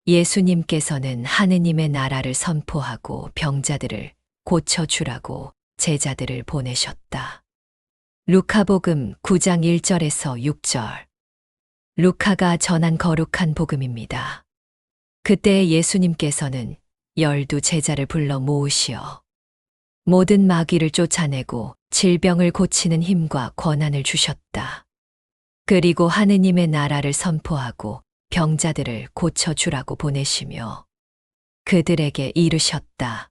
예수님께서는 하느님의 나라를 선포하고 병자들을 고쳐주라고 제자들을 보내셨다. 루카복음 9장 1절에서 6절. 루카가 전한 거룩한 복음입니다. 그때 예수님께서는 12 제자를 불러 모으시어 모든 마귀를 쫓아내고 질병을 고치는 힘과 권한을 주셨다. 그리고 하느님의 나라를 선포하고 병자들을 고쳐주라고 보내시며 그들에게 이르셨다.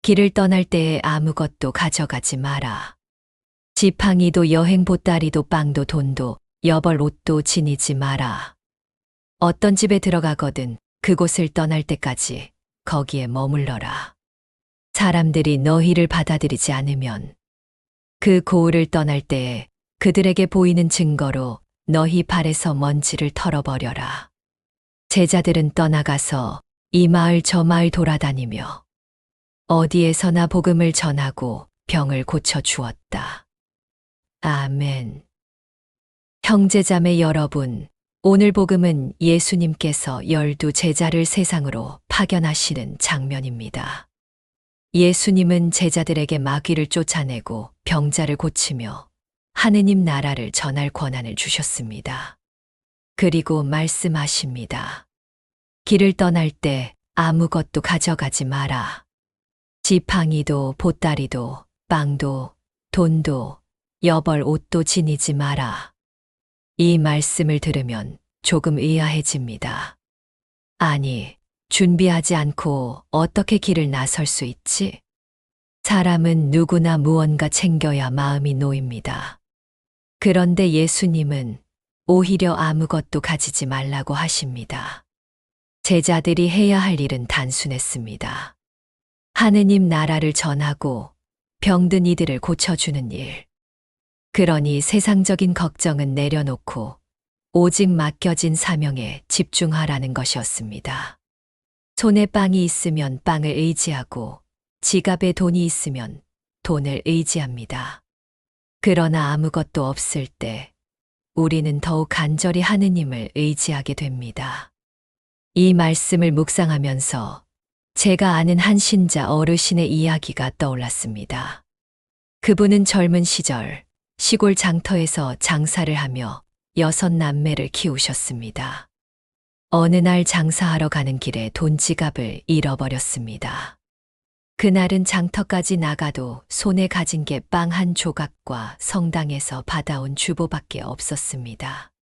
길을 떠날 때에 아무것도 가져가지 마라. 지팡이도 여행 보따리도 빵도 돈도 여벌 옷도 지니지 마라. 어떤 집에 들어가거든 그곳을 떠날 때까지 거기에 머물러라. 사람들이 너희를 받아들이지 않으면 그 고을을 떠날 때에 그들에게 보이는 증거로 너희 발에서 먼지를 털어버려라. 제자들은 떠나가서 이 마을 저 마을 돌아다니며 어디에서나 복음을 전하고 병을 고쳐 주었다. 아멘. 형제자매 여러분, 오늘 복음은 예수님께서 12 제자를 세상으로 파견하시는 장면입니다. 예수님은 제자들에게 마귀를 쫓아내고 병자를 고치며 하느님 나라를 전할 권한을 주셨습니다. 그리고 말씀하십니다. 길을 떠날 때 아무것도 가져가지 마라. 지팡이도 보따리도 빵도 돈도 여벌 옷도 지니지 마라. 이 말씀을 들으면 조금 의아해집니다. 아니, 준비하지 않고 어떻게 길을 나설 수 있지? 사람은 누구나 무언가 챙겨야 마음이 놓입니다. 그런데 예수님은 오히려 아무것도 가지지 말라고 하십니다. 제자들이 해야 할 일은 단순했습니다. 하느님 나라를 전하고 병든 이들을 고쳐주는 일. 그러니 세상적인 걱정은 내려놓고 오직 맡겨진 사명에 집중하라는 것이었습니다. 손에 빵이 있으면 빵을 의지하고 지갑에 돈이 있으면 돈을 의지합니다. 그러나 아무것도 없을 때 우리는 더욱 간절히 하느님을 의지하게 됩니다. 이 말씀을 묵상하면서 제가 아는 한 신자 어르신의 이야기가 떠올랐습니다. 그분은 젊은 시절 시골 장터에서 장사를 하며 6 남매를 키우셨습니다. 어느 날 장사하러 가는 길에 돈지갑을 잃어버렸습니다. 그날은 장터까지 나가도 손에 가진 게 빵 한 조각과 성당에서 받아온 주보밖에 없었습니다.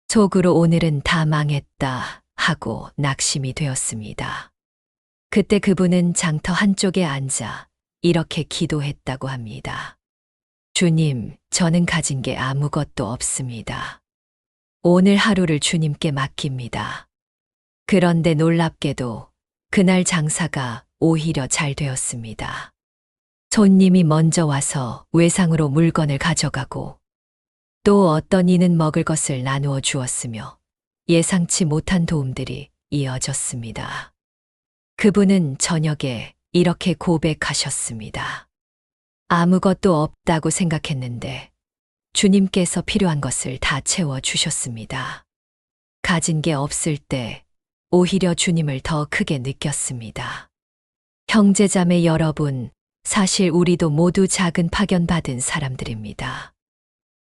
속으로 오늘은 다 망했다 하고 낙심이 되었습니다. 그때 그분은 장터 한쪽에 앉아 이렇게 기도했다고 합니다. 주님, 저는 가진 게 아무것도 없습니다. 오늘 하루를 주님께 맡깁니다. 그런데 놀랍게도 그날 장사가 오히려 잘 되었습니다. 손님이 먼저 와서 외상으로 물건을 가져가고 또 어떤 이는 먹을 것을 나누어 주었으며 예상치 못한 도움들이 이어졌습니다. 그분은 저녁에 이렇게 고백하셨습니다. 아무것도 없다고 생각했는데 주님께서 필요한 것을 다 채워주셨습니다. 가진 게 없을 때 오히려 주님을 더 크게 느꼈습니다. 형제자매 여러분, 사실 우리도 모두 작은 파견받은 사람들입니다.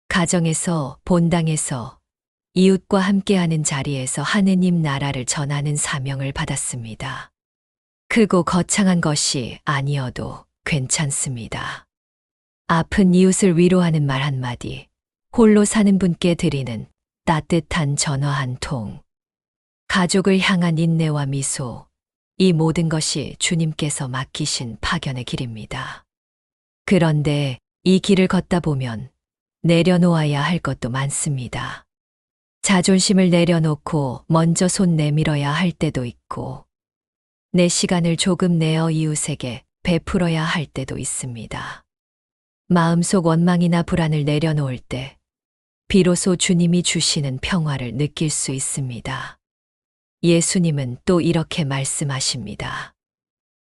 가정에서, 본당에서, 이웃과 함께하는 자리에서 하느님 나라를 전하는 사명을 받았습니다. 크고 거창한 것이 아니어도 괜찮습니다. 아픈 이웃을 위로하는 말 한마디, 홀로 사는 분께 드리는 따뜻한 전화 한 통, 가족을 향한 인내와 미소, 이 모든 것이 주님께서 맡기신 파견의 길입니다. 그런데 이 길을 걷다 보면 내려놓아야 할 것도 많습니다. 자존심을 내려놓고 먼저 손 내밀어야 할 때도 있고, 내 시간을 조금 내어 이웃에게 베풀어야 할 때도 있습니다. 마음속 원망이나 불안을 내려놓을 때 비로소 주님이 주시는 평화를 느낄 수 있습니다. 예수님은 또 이렇게 말씀하십니다.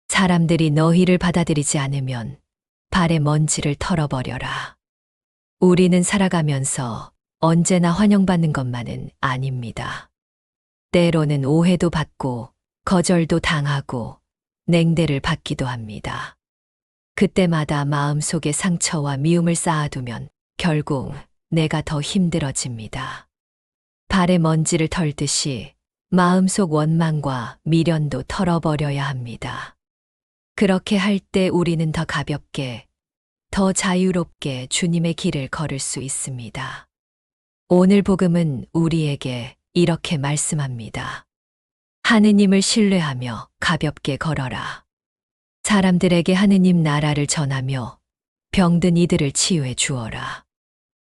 사람들이 너희를 받아들이지 않으면 발에 먼지를 털어버려라. 우리는 살아가면서 언제나 환영받는 것만은 아닙니다. 때로는 오해도 받고 거절도 당하고 냉대를 받기도 합니다. 그때마다 마음속에 상처와 미움을 쌓아두면 결국 내가 더 힘들어집니다. 발에 먼지를 털듯이 마음속 원망과 미련도 털어버려야 합니다. 그렇게 할 때 우리는 더 가볍게, 더 자유롭게 주님의 길을 걸을 수 있습니다. 오늘 복음은 우리에게 이렇게 말씀합니다. 하느님을 신뢰하며 가볍게 걸어라. 사람들에게 하느님 나라를 전하며 병든 이들을 치유해 주어라.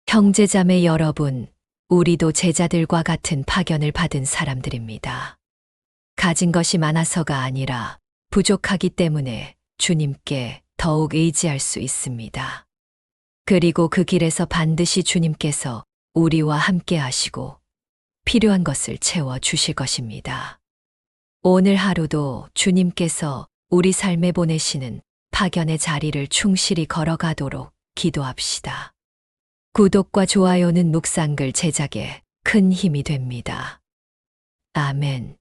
형제자매 여러분, 우리도 제자들과 같은 파견을 받은 사람들입니다. 가진 것이 많아서가 아니라 부족하기 때문에 주님께 더욱 의지할 수 있습니다. 그리고 그 길에서 반드시 주님께서 우리와 함께 하시고 필요한 것을 채워 주실 것입니다. 오늘 하루도 주님께서 우리 삶에 보내시는 파견의 자리를 충실히 걸어가도록 기도합시다. 구독과 좋아요는 묵상글 제작에 큰 힘이 됩니다. 아멘.